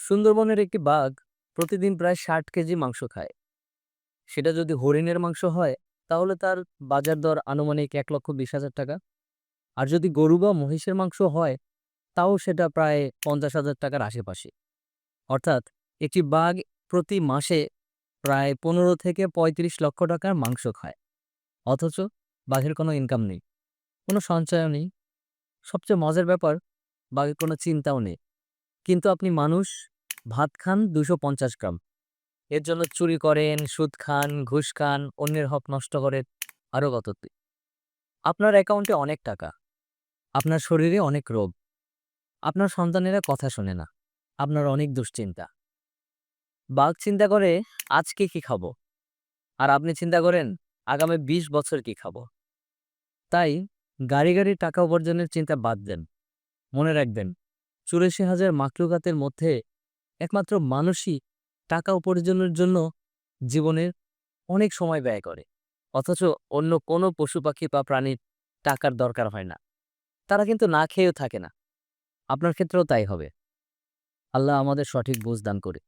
সুন্দরবনের একটি বাঘ প্রতিদিন প্রায় 60 কেজি মাংস খায়। সেটা যদি হরিণের মাংস হয়, তাহলে তার বাজার দর আনুমানিক 1,20,000 টাকা। আর যদি গরু বা মহিষের মাংস হয়, তাও সেটা প্রায় 50,000 টাকার আশেপাশে। অর্থাৎ একটি বাঘ প্রতি মাসে প্রায় 15 থেকে 35 লক্ষ টাকার মাংস খায়। অথচ বাঘের কোনো ইনকাম নেই, কোনো সঞ্চয়ও নেই। সবচেয়ে মজার ব্যাপার, বাঘের কোনো চিন্তাও নেই। কিন্তু আপনি মানুষ, ভাত খান 250 গ্রাম। এর জন্য চুরি করেন, সুদ খান, ঘুষ খান, অন্যের হক নষ্ট করেন, আরো কত কি। আপনার অ্যাকাউন্টে অনেক টাকা, আপনার শরীরে অনেক রোগ, আপনার সন্তানেরা কথা শোনে না, আপনার অনেক দুশ্চিন্তা। বাঘ চিন্তা করে আজকে কি খাবো, আর আপনি চিন্তা করেন আগামী 20 বছর কি খাবো। তাই গাড়ি গাড়ি টাকা উপার্জনের চিন্তা বাদ দেন। মনে রাখবেন, 84,000 মাকলুকাতের মধ্যে একমাত্র মানুষই টাকা উপার্জনের জন্য জীবনের অনেক সময় ব্যয় করে। অথচ অন্য কোনো পশু পাখি বা প্রাণীর টাকার দরকার হয় না। তারা কিন্তু না খেয়েও থাকে না। আপনার ক্ষেত্রেও তাই হবে। আল্লাহ আমাদের সঠিক বুঝ দান করে।